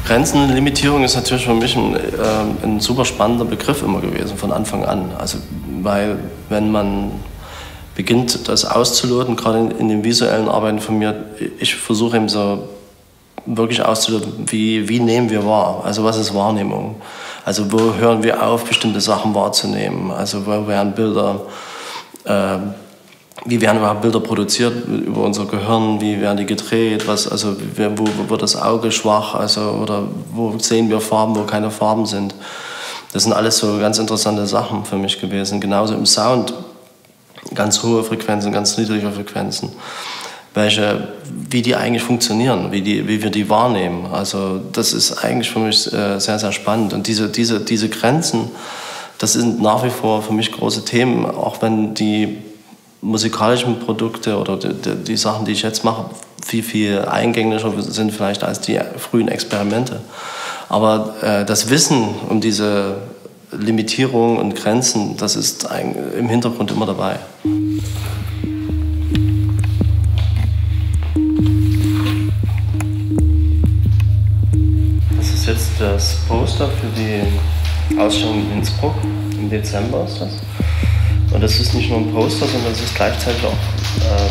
Grenzen und Limitierung ist natürlich für mich ein super spannender Begriff immer gewesen, von Anfang an. Also, weil wenn man beginnt, das auszuloten, gerade in den visuellen Arbeiten von mir, ich versuche eben so wirklich auszuloten, wie nehmen wir wahr, also was ist Wahrnehmung? Also wo hören wir auf, bestimmte Sachen wahrzunehmen? Also wo werden Bilder, wie werden überhaupt Bilder produziert über unser Gehirn, wie werden die gedreht, wo wird das Auge schwach, also, oder wo sehen wir Farben, wo keine Farben sind. Das sind alles so ganz interessante Sachen für mich gewesen. Genauso im Sound, ganz hohe Frequenzen, ganz niedrige Frequenzen. Wie die eigentlich funktionieren, wie wir die wahrnehmen. Also das ist eigentlich für mich sehr, sehr spannend. Und diese Grenzen, das sind nach wie vor für mich große Themen, auch wenn die musikalischen Produkte oder die Sachen, die ich jetzt mache, viel eingänglicher sind vielleicht als die frühen Experimente. Aber das Wissen um diese Limitierung und Grenzen, das ist im Hintergrund immer dabei. Das ist jetzt das Poster für die Ausstellung in Innsbruck. Im Dezember ist das. Und das ist nicht nur ein Poster, sondern es ist gleichzeitig auch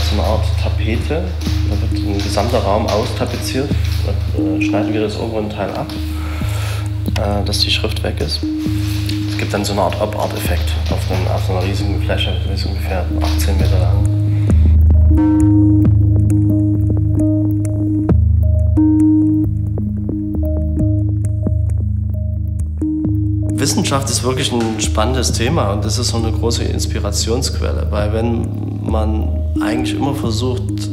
so eine Art Tapete. Da wird ein gesamter Raum austapeziert. Dann schneiden wir das obere Teil ab, dass die Schrift weg ist. Es gibt dann so eine Art Op-Art-Effekt auf so einer riesigen Fläche, die ist ungefähr 18 Meter lang. Wissenschaft ist wirklich ein spannendes Thema und das ist so eine große Inspirationsquelle, weil wenn man eigentlich immer versucht,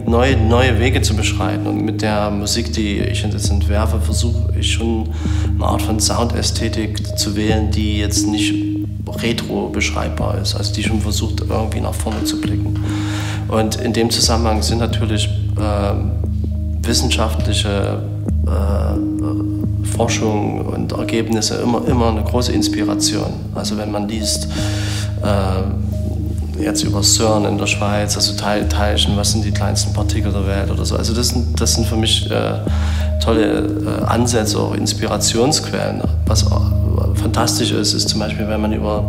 neue Wege zu beschreiten und mit der Musik, die ich jetzt entwerfe, versuche ich schon eine Art von Soundästhetik zu wählen, die jetzt nicht retro beschreibbar ist, also die schon versucht, irgendwie nach vorne zu blicken. Und in dem Zusammenhang sind natürlich wissenschaftliche Forschung und Ergebnisse immer eine große Inspiration. Also wenn man liest, jetzt über CERN in der Schweiz, also Teilchen, was sind die kleinsten Partikel der Welt oder so. Also das sind für mich tolle Ansätze, auch Inspirationsquellen. Was fantastisch ist zum Beispiel, wenn man über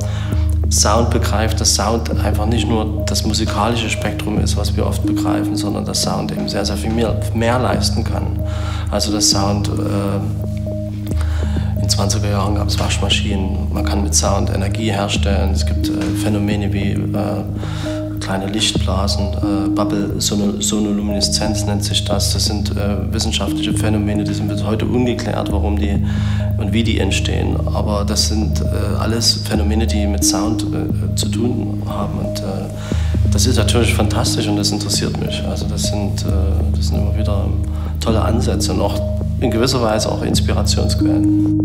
Sound begreift, dass Sound einfach nicht nur das musikalische Spektrum ist, was wir oft begreifen, sondern dass Sound eben sehr, sehr viel mehr leisten kann. Also dass Sound, in den 20er Jahren gab es Waschmaschinen, man kann mit Sound Energie herstellen, es gibt Phänomene wie kleine Lichtblasen, Bubble-Sonolumineszenz nennt sich das. Das sind wissenschaftliche Phänomene, die sind bis heute ungeklärt, warum die und wie die entstehen. Aber das sind alles Phänomene, die mit Sound zu tun haben. Und das ist natürlich fantastisch und das interessiert mich. Also das sind immer wieder tolle Ansätze und auch in gewisser Weise auch Inspirationsquellen.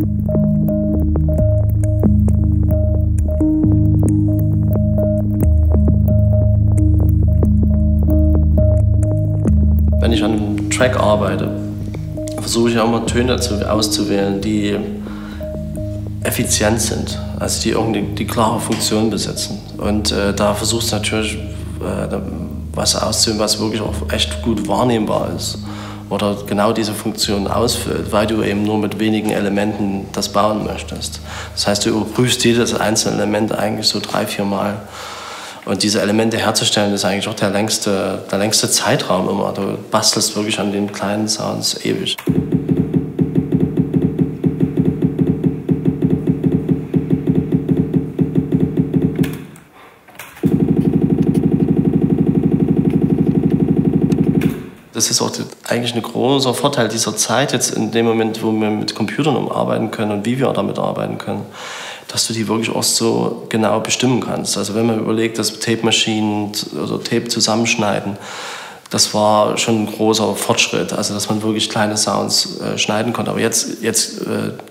Wenn ich an einem Track arbeite, versuche ich auch immer Töne auszuwählen, die effizient sind, also die irgendwie die klare Funktion besitzen. Und da versuchst du natürlich was auszuwählen, was wirklich auch echt gut wahrnehmbar ist oder genau diese Funktion ausfüllt, weil du eben nur mit wenigen Elementen das bauen möchtest. Das heißt, du überprüfst jedes einzelne Element eigentlich so 3-4 Mal. Und diese Elemente herzustellen, ist eigentlich auch der längste Zeitraum immer. Du bastelst wirklich an den kleinen Sounds ewig. Das ist auch eigentlich ein großer Vorteil dieser Zeit jetzt in dem Moment, wo wir mit Computern arbeiten können und wie wir damit arbeiten können, dass du die wirklich auch so genau bestimmen kannst. Also wenn man überlegt, dass Tape-Maschinen oder Tape zusammenschneiden, das war schon ein großer Fortschritt, also dass man wirklich kleine Sounds schneiden konnte. Aber jetzt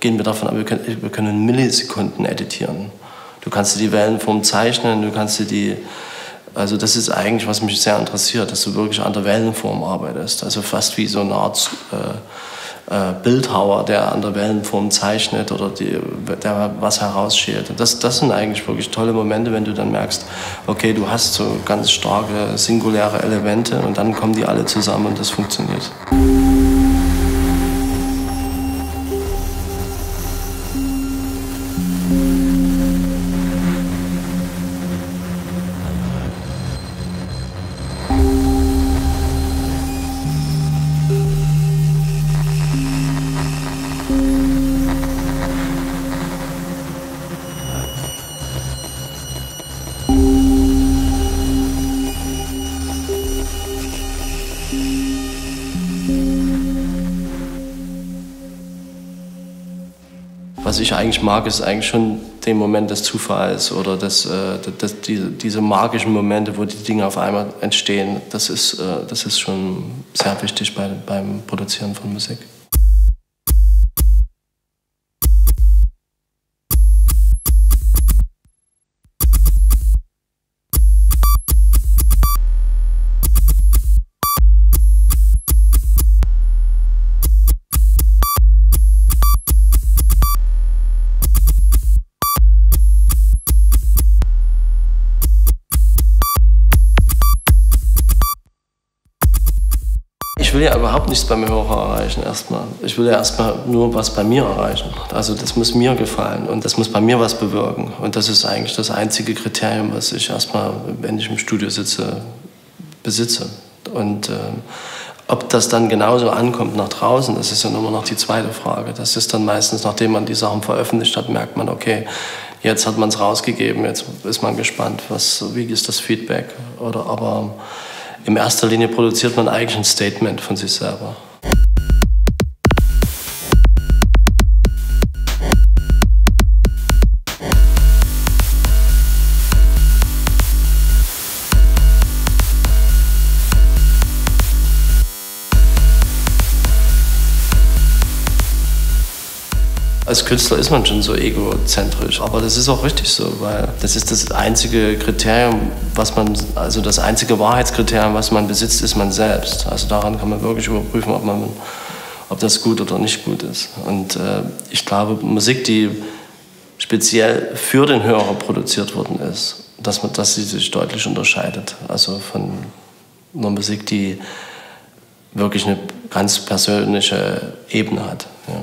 gehen wir davon aus, wir können in Millisekunden editieren. Du kannst dir die Wellenform zeichnen, du kannst dir also das ist eigentlich, was mich sehr interessiert, dass du wirklich an der Wellenform arbeitest. Also fast wie so eine Art Bildhauer, der an der Wellenform zeichnet oder der was herausschält. Das sind eigentlich wirklich tolle Momente, wenn du dann merkst, okay, du hast so ganz starke, singuläre Elemente und dann kommen die alle zusammen und das funktioniert. was ich eigentlich mag, ist eigentlich schon den Moment des Zufalls oder diese magischen Momente, wo die Dinge auf einmal entstehen. Das ist schon sehr wichtig beim Produzieren von Musik. Ich will ja überhaupt nichts beim Hörer erreichen erstmal. Ich will ja erstmal nur was bei mir erreichen. Also das muss mir gefallen und das muss bei mir was bewirken. Und das ist eigentlich das einzige Kriterium, was ich erstmal, wenn ich im Studio sitze, besitze. Und ob das dann genauso ankommt nach draußen, das ist ja immer noch die zweite Frage. Das ist dann meistens, nachdem man die Sachen veröffentlicht hat, merkt man, okay, jetzt hat man es rausgegeben, jetzt ist man gespannt, wie ist das Feedback. Aber in erster Linie produziert man eigentlich ein Statement von sich selber. Als Künstler ist man schon so egozentrisch, aber das ist auch richtig so, weil das ist das einzige Kriterium, das einzige Wahrheitskriterium, was man besitzt, ist man selbst. Also daran kann man wirklich überprüfen, ob das gut oder nicht gut ist. Und ich glaube, Musik, die speziell für den Hörer produziert worden ist, dass sie sich deutlich unterscheidet. Also von einer Musik, die wirklich eine ganz persönliche Ebene hat. Ja.